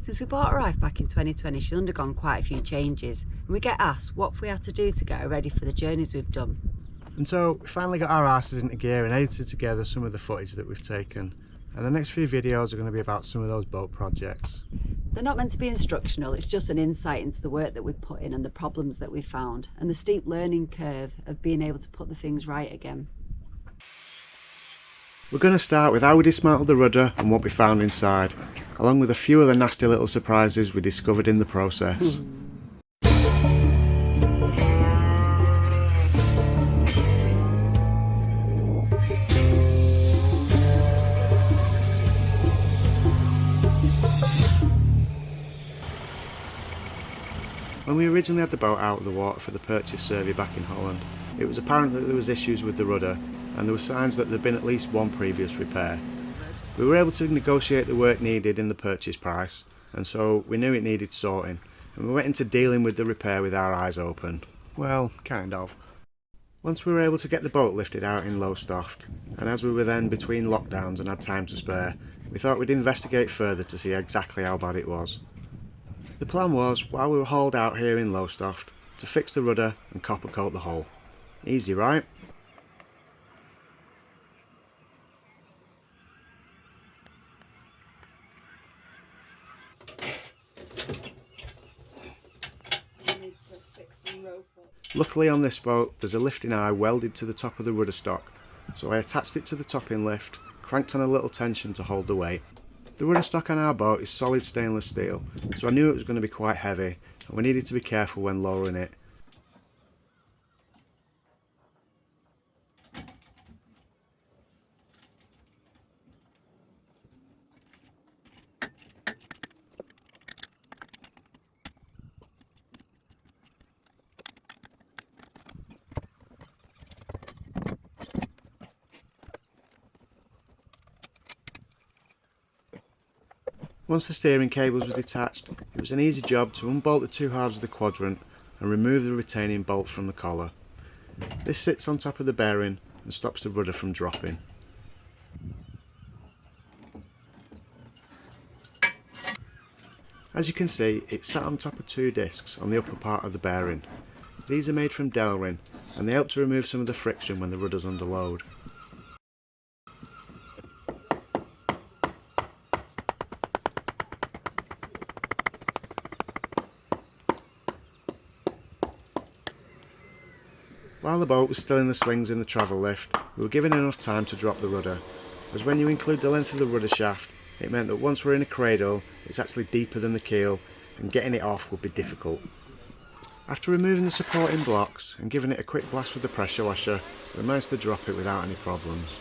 Since we bought her wife back in 2020, she's undergone quite a few changes, and we get asked what we had to do to get her ready for the journeys we've done. And so we finally got our asses into gear and edited together some of the footage that we've taken. And the next few videos are going to be about some of those boat projects. They're not meant to be instructional, it's just an insight into the work that we've put in and the problems that we've found, and the steep learning curve of being able to put the things right again. We're going to start with how we dismantled the rudder and what we found inside, along with a few other nasty little surprises we discovered in the process. When we originally had the boat out of the water for the purchase survey back in Holland, it was apparent that there was issues with the rudder, and there were signs that there had been at least one previous repair. We were able to negotiate the work needed in the purchase price, and so we knew it needed sorting, and we went into dealing with the repair with our eyes open. Well, kind of. Once we were able to get the boat lifted out in Lowestoft, and as we were then between lockdowns and had time to spare, we thought we'd investigate further to see exactly how bad it was. The plan was, while we were hauled out here in Lowestoft, to fix the rudder and copper coat the hull. Easy, right? Luckily on this boat there's a lifting eye welded to the top of the rudder stock, so I attached it to the topping lift, cranked on a little tension to hold the weight. The rudder stock on our boat is solid stainless steel, so I knew it was going to be quite heavy and we needed to be careful when lowering it. Once the steering cables were detached, it was an easy job to unbolt the two halves of the quadrant and remove the retaining bolts from the collar. This sits on top of the bearing and stops the rudder from dropping. As you can see, it sat on top of two discs on the upper part of the bearing. These are made from Delrin and they help to remove some of the friction when the rudder's under load. While the boat was still in the slings in the travel lift, we were given enough time to drop the rudder, as when you include the length of the rudder shaft, it meant that once we're in a cradle, it's actually deeper than the keel, and getting it off would be difficult. After removing the supporting blocks and giving it a quick blast with the pressure washer, we managed to drop it without any problems.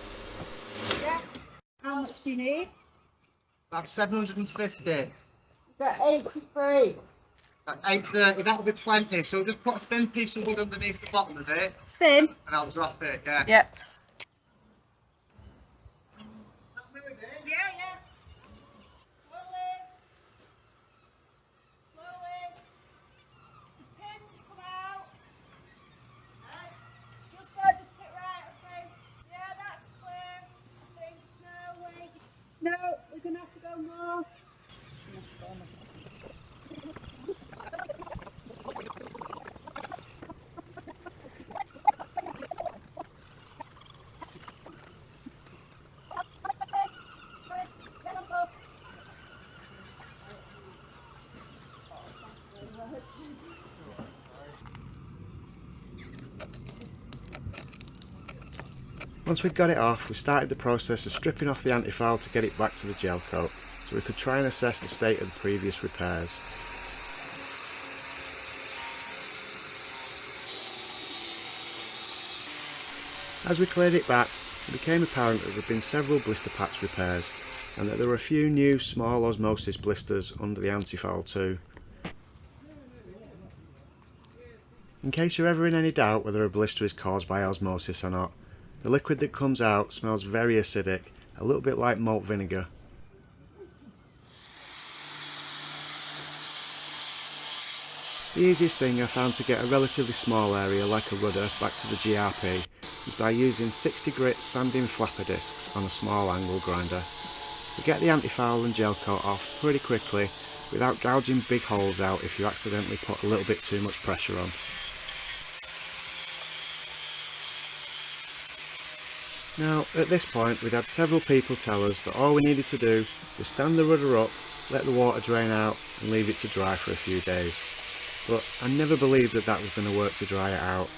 Yeah. How much do you need? That's 750. Got 83. At 830, that'll be plenty. So just put a thin piece of wood underneath the bottom of it. Thin? And I'll drop it, yeah. Yep. Yeah, yeah. Slowly. Slowly. The pins come out. Right. Just hold the pit right, okay? Yeah, that's clear. I think. No, wait. No, we're going to have to go more. Once we'd got it off, we started the process of stripping off the anti-foul to get it back to the gel coat, so we could try and assess the state of the previous repairs. As we cleared it back, it became apparent that there had been several blister patch repairs, and that there were a few new small osmosis blisters under the anti-foul too. In case you're ever in any doubt whether a blister is caused by osmosis or not, the liquid that comes out smells very acidic, a little bit like malt vinegar. The easiest thing I found to get a relatively small area like a rudder back to the GRP is by using 60 grit sanding flapper discs on a small angle grinder. We get the anti-foul and gel coat off pretty quickly, without gouging big holes out if you accidentally put a little bit too much pressure on. Now, at this point, we'd had several people tell us that all we needed to do was stand the rudder up, let the water drain out and leave it to dry for a few days. But I never believed that that was going to work to dry it out.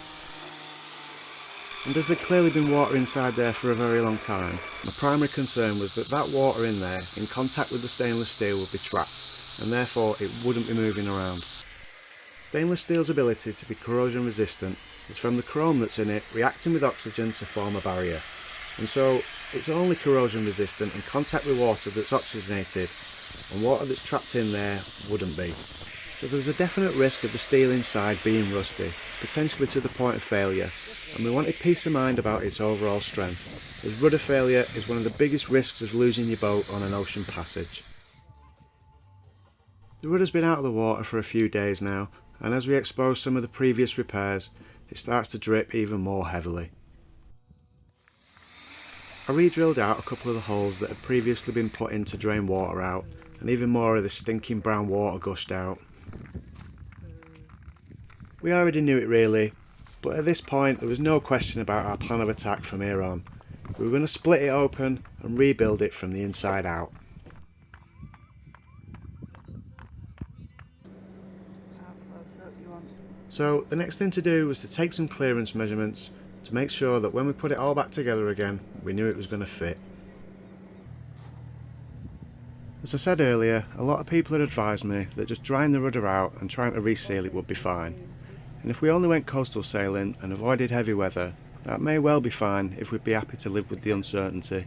And as there'd clearly been water inside there for a very long time, my primary concern was that that water in there, in contact with the stainless steel, would be trapped, and therefore it wouldn't be moving around. Stainless steel's ability to be corrosion resistant is from the chrome that's in it reacting with oxygen to form a barrier. And so it's only corrosion resistant in contact with water that's oxygenated, and water that's trapped in there wouldn't be. So there's a definite risk of the steel inside being rusty, potentially to the point of failure, and we wanted peace of mind about its overall strength, as rudder failure is one of the biggest risks of losing your boat on an ocean passage. The rudder's been out of the water for a few days now, and as we expose some of the previous repairs, it starts to drip even more heavily. I re-drilled out a couple of the holes that had previously been put in to drain water out, and even more of the stinking brown water gushed out. We already knew it really, but at this point there was no question about our plan of attack from here on. We were going to split it open and rebuild it from the inside out. So the next thing to do was to take some clearance measurements to make sure that when we put it all back together again, we knew it was going to fit. As I said earlier, a lot of people had advised me that just drying the rudder out and trying to reseal it would be fine. And if we only went coastal sailing and avoided heavy weather, that may well be fine if we'd be happy to live with the uncertainty.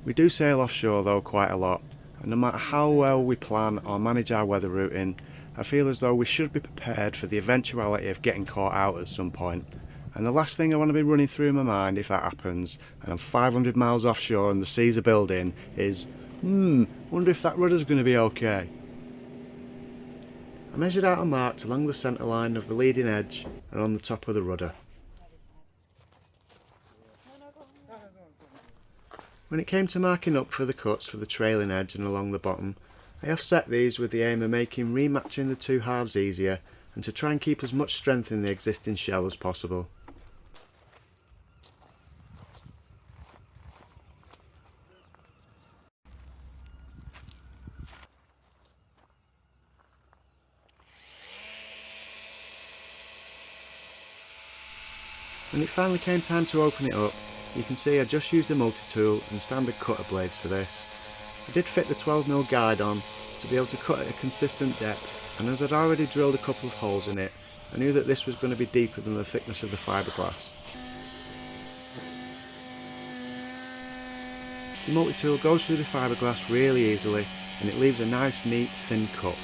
We do sail offshore though quite a lot, and no matter how well we plan or manage our weather routing, I feel as though we should be prepared for the eventuality of getting caught out at some point. And the last thing I want to be running through my mind if that happens, and I'm 500 miles offshore and the seas are building, is, wonder if that rudder's going to be okay. I measured out a mark along the centre line of the leading edge and on the top of the rudder. When it came to marking up for the cuts for the trailing edge and along the bottom, I offset these with the aim of making rematching the two halves easier and to try and keep as much strength in the existing shell as possible. When it finally came time to open it up, you can see I just used a multi-tool and standard cutter blades for this. I did fit the 12mm guide on to be able to cut at a consistent depth, and as I'd already drilled a couple of holes in it, I knew that this was going to be deeper than the thickness of the fiberglass. The multi-tool goes through the fiberglass really easily and it leaves a nice neat thin cut.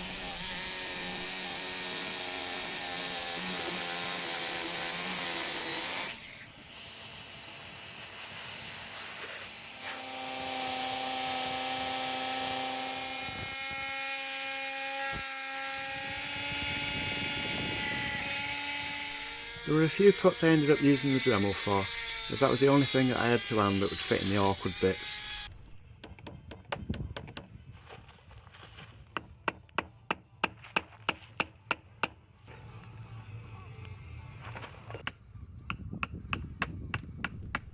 There were a few cuts I ended up using the Dremel for, as that was the only thing that I had to hand that would fit in the awkward bits.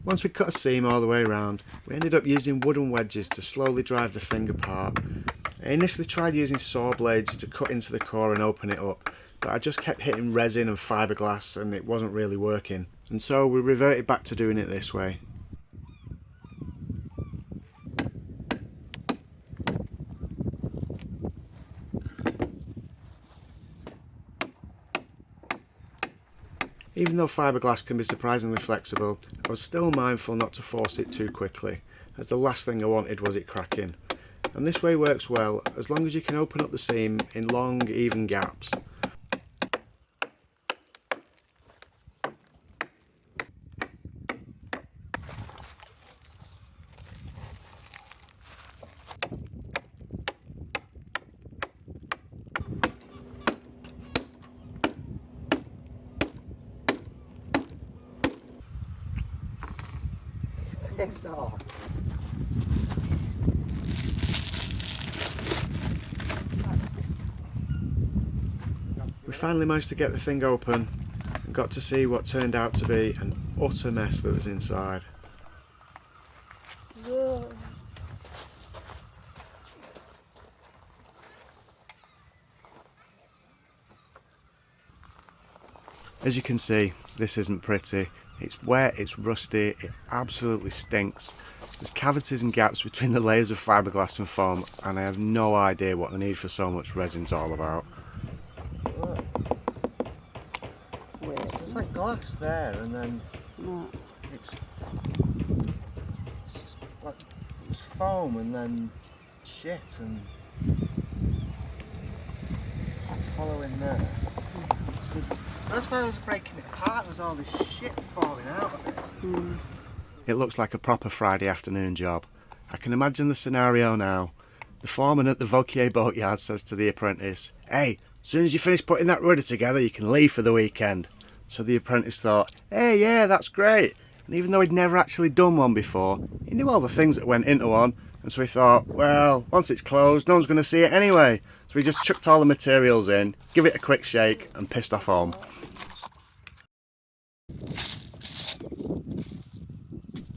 Once we cut a seam all the way around, we ended up using wooden wedges to slowly drive the thing apart. I initially tried using saw blades to cut into the core and open it up, but I just kept hitting resin and fiberglass and it wasn't really working, and so we reverted back to doing it this way. Even though fiberglass can be surprisingly flexible, I was still mindful not to force it too quickly, as the last thing I wanted was it cracking. And this way works well, as long as you can open up the seam in long, even gaps. Piss off. finally managed to get the thing open and got to see what turned out to be an utter mess that was inside. Whoa. As you can see, this isn't pretty. It's wet, it's rusty, it absolutely stinks. There's cavities and gaps between the layers of fiberglass and foam, and I have no idea what the need for so much resin's all about. Look. Weird. There's like glass there, and then No. it's just like it was foam and then shit, and that's hollow in there. So that's why I was breaking it apart. There's all this shit falling out of it. It looks like a proper Friday afternoon job. I can imagine the scenario now. The foreman at the Vauquier boatyard says to the apprentice, "Hey, as soon as you finish putting that rudder together, you can leave for the weekend." So the apprentice thought, "Hey, yeah, that's great." And even though he'd never actually done one before, he knew all the things that went into one. And so he thought, well, once it's closed, no one's going to see it anyway. So he just chucked all the materials in, give it a quick shake, and pissed off home.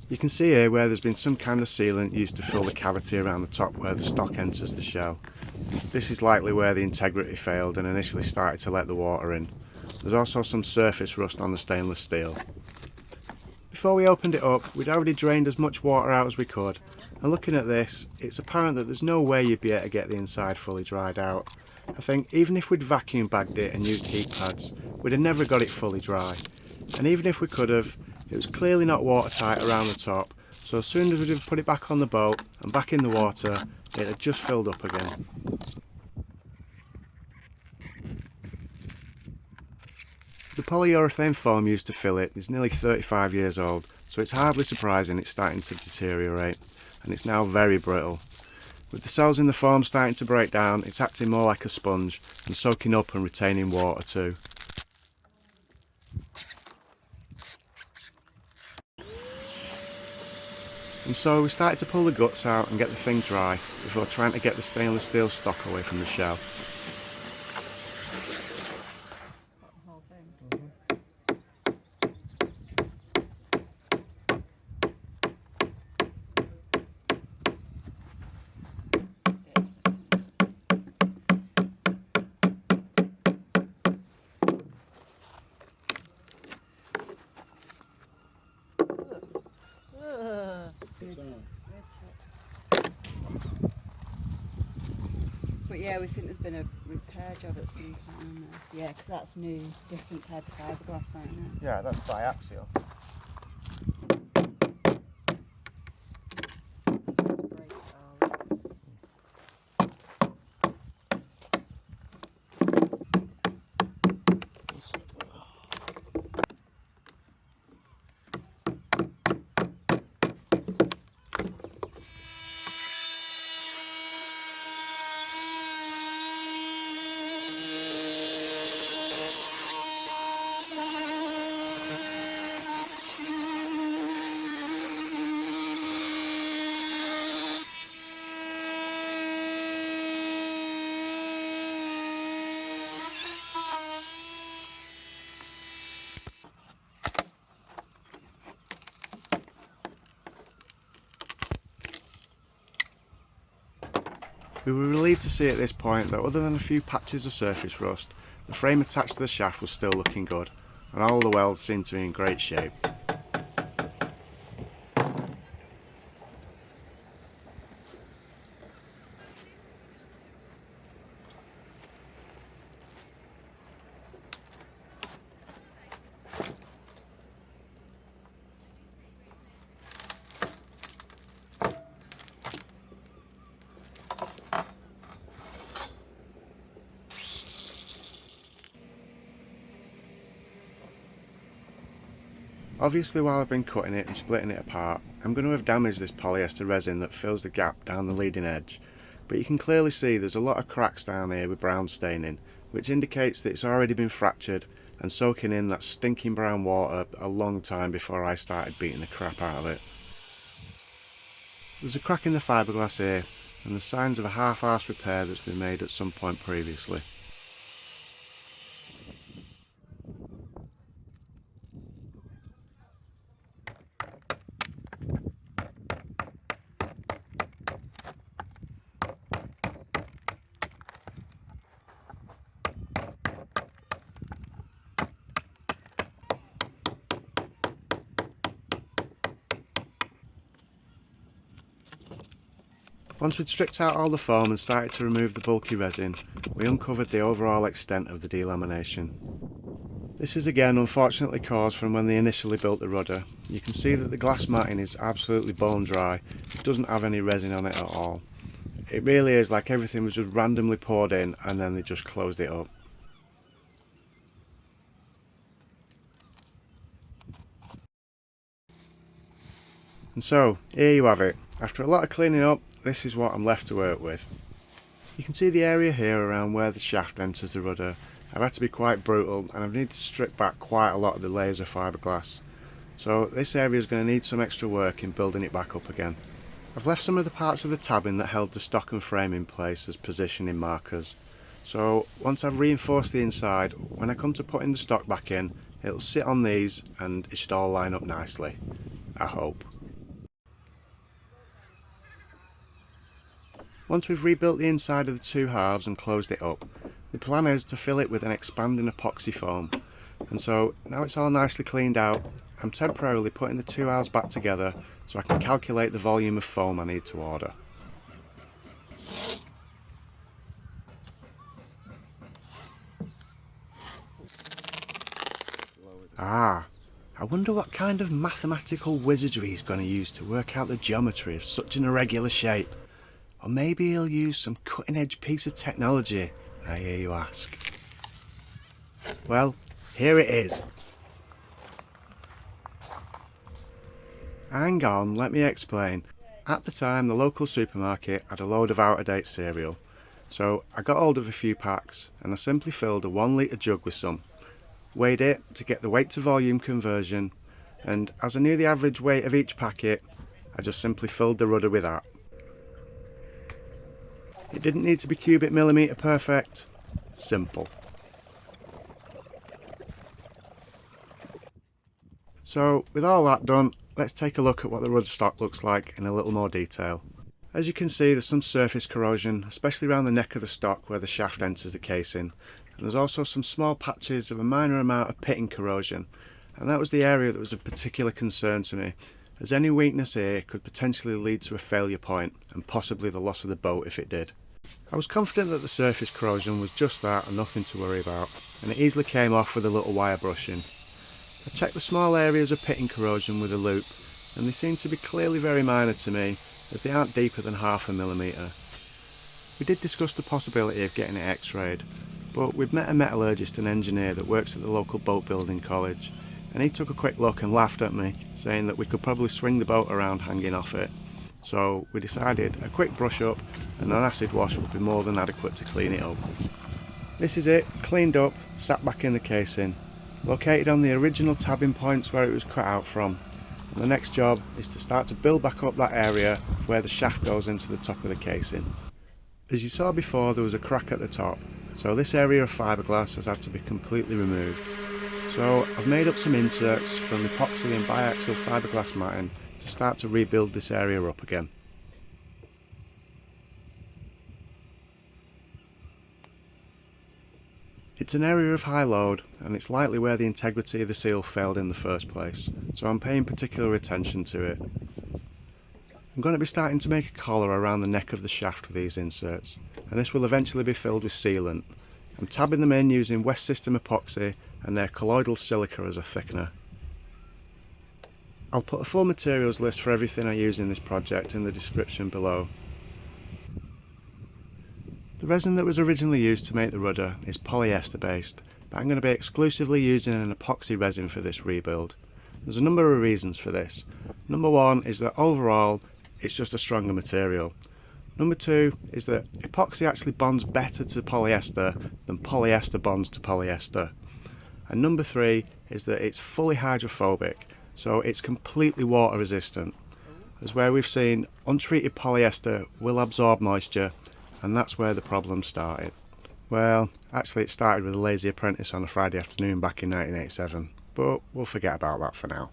You can see here where there's been some kind of sealant used to fill the cavity around the top where the stock enters the shell. This is likely where the integrity failed and initially started to let the water in. There's also some surface rust on the stainless steel. Before we opened it up, we'd already drained as much water out as we could, and looking at this, it's apparent that there's no way you'd be able to get the inside fully dried out. I think even if we'd vacuum bagged it and used heat pads, we'd have never got it fully dry. And even if we could have, it was clearly not watertight around the top, so as soon as we'd have put it back on the boat and back in the water, it had just filled up again. The polyurethane foam used to fill it is nearly 35 years old, so it's hardly surprising it's starting to deteriorate, and it's now very brittle. With the cells in the foam starting to break down, it's acting more like a sponge and soaking up and retaining water too. And so we started to pull the guts out and get the thing dry before trying to get the stainless steel stock away from the shell. But yeah, we think there's been a repair job at some point on there. Yeah, because that's new, different type of fiberglass, isn't it? Yeah, that's Biaxial. Break it all. We were relieved to see at this point that other than a few patches of surface rust, the frame attached to the shaft was still looking good, and all the welds seemed to be in great shape. Obviously, while I've been cutting it and splitting it apart, I'm going to have damaged this polyester resin that fills the gap down the leading edge, but you can clearly see there's a lot of cracks down here with brown staining, which indicates that it's already been fractured and soaking in that stinking brown water a long time before I started beating the crap out of it. There's a crack in the fiberglass here, and the signs of a half-arsed repair that's been made at some point previously. Once we'd stripped out all the foam and started to remove the bulky resin, we uncovered the overall extent of the delamination. This is again unfortunately caused from when they initially built the rudder. You can see that the glass matting is absolutely bone dry, it doesn't have any resin on it at all. It really is like everything was just randomly poured in and then they just closed it up. And so, here you have it. After a lot of cleaning up, this is what I'm left to work with. You can see the area here around where the shaft enters the rudder. I've had to be quite brutal and I've needed to strip back quite a lot of the layers of fiberglass. So this area is going to need some extra work in building it back up again. I've left some of the parts of the tabbing that held the stock and frame in place as positioning markers. So once I've reinforced the inside, when I come to putting the stock back in, it'll sit on these and it should all line up nicely. I hope. Once we've rebuilt the inside of the two halves and closed it up, the plan is to fill it with an expanding epoxy foam. And so now it's all nicely cleaned out, I'm temporarily putting the two halves back together so I can calculate the volume of foam I need to order. I wonder what kind of mathematical wizardry he's going to use to work out the geometry of such an irregular shape. Or maybe he'll use some cutting edge piece of technology, I hear you ask. Well, here it is. Hang on, let me explain. At the time, the local supermarket had a load of out-of-date cereal. So I got hold of a few packs and I simply filled a 1 litre jug with some. Weighed it to get the weight to volume conversion, and as I knew the average weight of each packet, I just simply filled the rudder with that. It didn't need to be cubic millimetre perfect, simple. So with all that done, let's take a look at what the rudder stock looks like in a little more detail. As you can see, there's some surface corrosion, especially around the neck of the stock where the shaft enters the casing. And there's also some small patches of a minor amount of pitting corrosion, and that was the area that was of particular concern to me, as any weakness here could potentially lead to a failure point and possibly the loss of the boat if it did. I was confident that the surface corrosion was just that and nothing to worry about, and it easily came off with a little wire brushing. I checked the small areas of pitting corrosion with a loupe, and they seem to be clearly very minor to me, as they aren't deeper than 0.5 millimetre. We did discuss the possibility of getting it x-rayed, but we'd met a metallurgist and engineer that works at the local boat building college, and he took a quick look and laughed at me, saying that we could probably swing the boat around hanging off it. So we decided a quick brush up and an acid wash would be more than adequate to clean it up. This is it, cleaned up, sat back in the casing, located on the original tabbing points where it was cut out from. And the next job is to start to build back up that area where the shaft goes into the top of the casing. As you saw before, there was a crack at the top, so this area of fiberglass has had to be completely removed. So I've made up some inserts from epoxy and biaxial fiberglass matting to start to rebuild this area up again. It's an area of high load, and it's likely where the integrity of the seal failed in the first place, so I'm paying particular attention to it. I'm going to be starting to make a collar around the neck of the shaft with these inserts, and this will eventually be filled with sealant. I'm tabbing them in using West System epoxy and their Colloidal Silica as a thickener. I'll put a full materials list for everything I use in this project in the description below. The resin that was originally used to make the rudder is polyester based, but I'm going to be exclusively using an epoxy resin for this rebuild. There's a number of reasons for this. Number one is that overall it's just a stronger material. Number two is that epoxy actually bonds better to polyester than polyester bonds to polyester. And number three is that it's fully hydrophobic, so it's completely water resistant. As where we've seen, untreated polyester will absorb moisture, and that's where the problem started. Well, actually it started with a lazy apprentice on a Friday afternoon back in 1987, but we'll forget about that for now.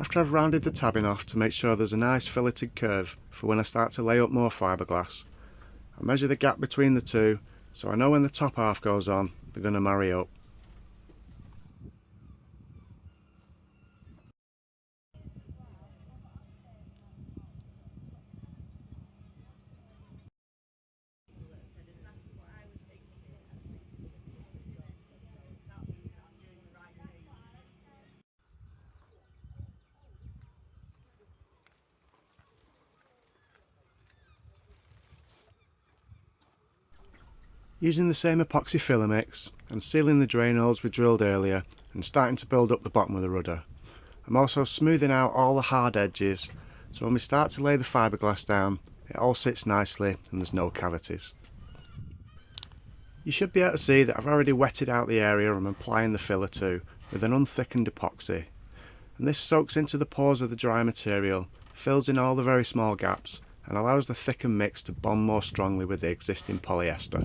After I've rounded the tabbing off to make sure there's a nice filleted curve for when I start to lay up more fiberglass, I measure the gap between the two so I know when the top half goes on they're going to marry up. Using the same epoxy filler mix, I'm sealing the drain holes we drilled earlier and starting to build up the bottom of the rudder. I'm also smoothing out all the hard edges so when we start to lay the fiberglass down it all sits nicely and there's no cavities. You should be able to see that I've already wetted out the area I'm applying the filler to with an unthickened epoxy, and this soaks into the pores of the dry material, fills in all the very small gaps and allows the thickened mix to bond more strongly with the existing polyester.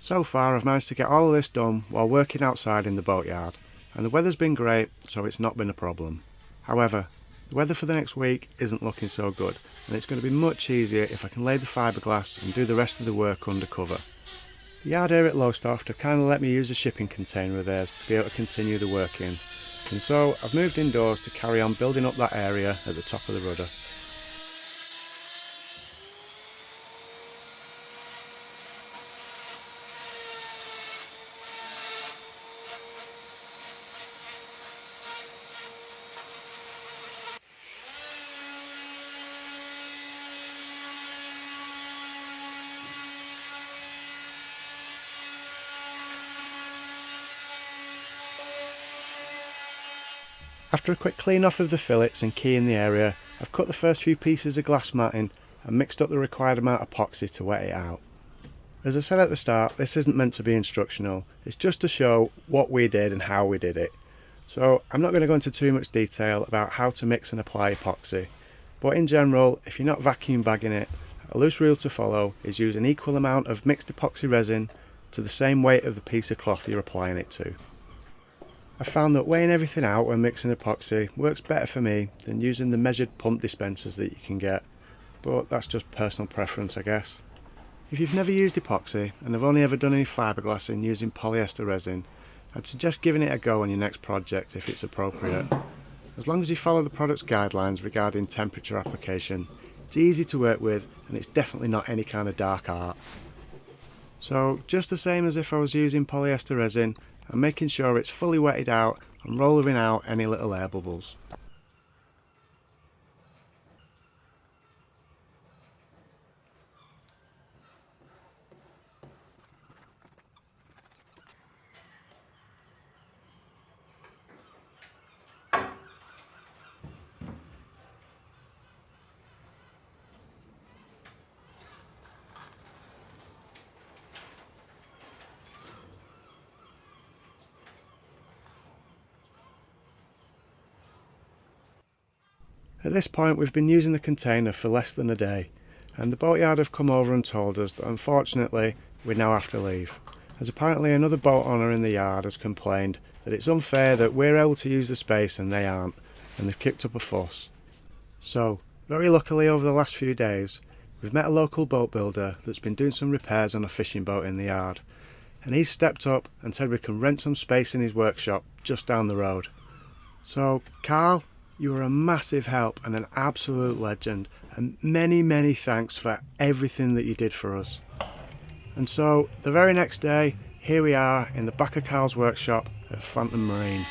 So far I've managed to get all of this done while working outside in the boatyard, and the weather's been great so it's not been a problem. However, the weather for the next week isn't looking so good, and it's going to be much easier if I can lay the fiberglass and do the rest of the work under cover. The yard here at Lowestoft have kindly let me use a shipping container of theirs to be able to continue the work in, and so I've moved indoors to carry on building up that area at the top of the rudder. After a quick clean off of the fillets and key in the area, I've cut the first few pieces of glass matting and mixed up the required amount of epoxy to wet it out. As I said at the start, this isn't meant to be instructional, it's just to show what we did and how we did it. So I'm not going to go into too much detail about how to mix and apply epoxy, but in general, if you're not vacuum bagging it, a loose rule to follow is use an equal amount of mixed epoxy resin to the same weight of the piece of cloth you're applying it to. I found that weighing everything out when mixing epoxy works better for me than using the measured pump dispensers that you can get, but that's just personal preference I guess. If you've never used epoxy and have only ever done any fiberglassing using polyester resin, I'd suggest giving it a go on your next project if it's appropriate. As long as you follow the product's guidelines regarding temperature application, it's easy to work with and it's definitely not any kind of dark art. So just the same as if I was using polyester resin, I'm making sure it's fully wetted out and rollering out any little air bubbles. At this point we've been using the container for less than a day, and the boatyard have come over and told us that unfortunately we now have to leave, as apparently another boat owner in the yard has complained that it's unfair that we're able to use the space and they aren't, and they've kicked up a fuss. So, very luckily over the last few days, we've met a local boat builder that's been doing some repairs on a fishing boat in the yard, and he's stepped up and said we can rent some space in his workshop just down the road. So, Carl, you were a massive help and an absolute legend, and many thanks for everything that you did for us. And so, the very next day, here we are in the back of Carl's workshop at Phantom Marine.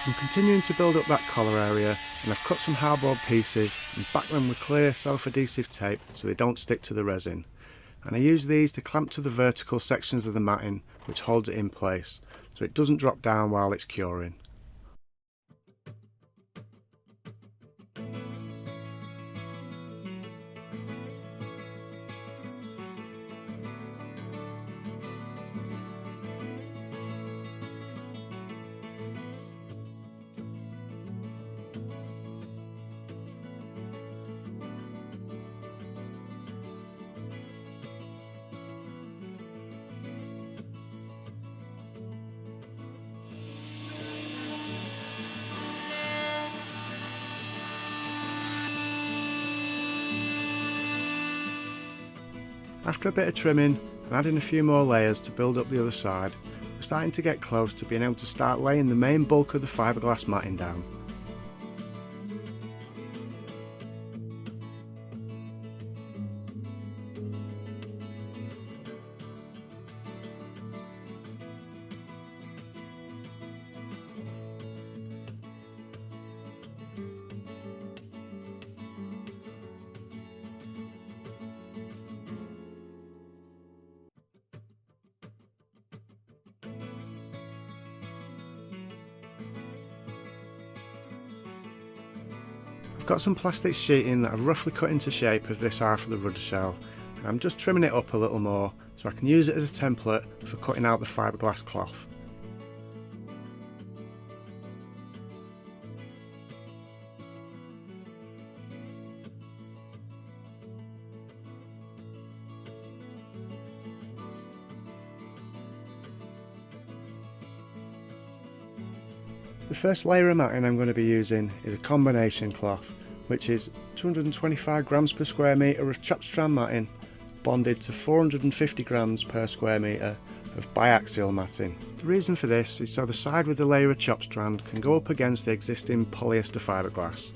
I'm continuing to build up that collar area, and I've cut some hardboard pieces and backed them with clear self-adhesive tape so they don't stick to the resin. And I use these to clamp to the vertical sections of the matting which holds it in place, so it doesn't drop down while it's curing. After a bit of trimming and adding a few more layers to build up the other side, we're starting to get close to being able to start laying the main bulk of the fiberglass matting down. I've got some plastic sheeting that I've roughly cut into shape of this half of the rudder shell, and I'm just trimming it up a little more so I can use it as a template for cutting out the fiberglass cloth. The first layer of matting I'm going to be using is a combination cloth, which is 225 grams per square metre of chopped strand matting bonded to 450 grams per square metre of biaxial matting. The reason for this is so the side with the layer of chopped strand can go up against the existing polyester fiberglass,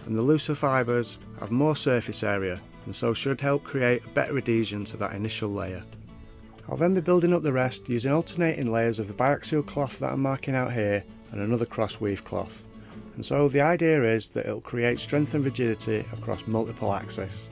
and the looser fibres have more surface area and so should help create a better adhesion to that initial layer. I'll then be building up the rest using alternating layers of the biaxial cloth that I'm marking out here and another cross weave cloth, and so the idea is that it'll create strength and rigidity across multiple axes.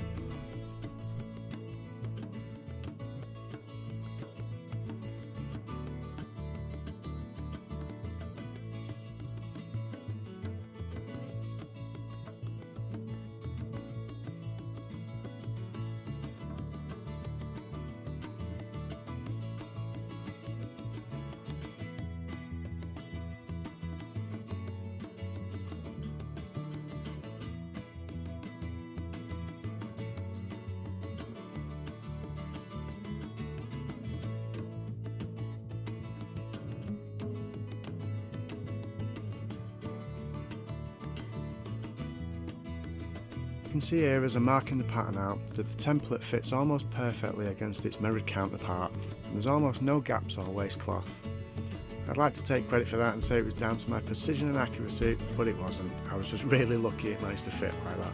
You can see here as I'm marking the pattern out that the template fits almost perfectly against its mirrored counterpart, and there's almost no gaps or waste cloth. I'd like to take credit for that and say it was down to my precision and accuracy, but it wasn't. I was just really lucky it managed to fit like that.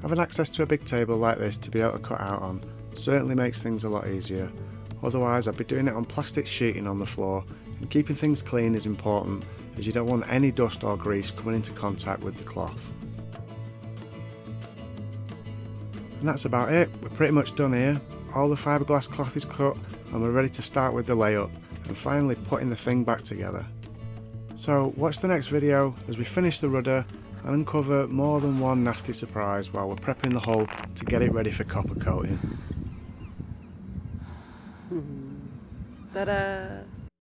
Having access to a big table like this to be able to cut out on certainly makes things a lot easier. Otherwise I'd be doing it on plastic sheeting on the floor, and keeping things clean is important as you don't want any dust or grease coming into contact with the cloth. And that's about it, we're pretty much done here. All the fiberglass cloth is cut and we're ready to start with the layup and finally putting the thing back together. So watch the next video as we finish the rudder and uncover more than one nasty surprise while we're prepping the hull to get it ready for copper coating. Ta-da!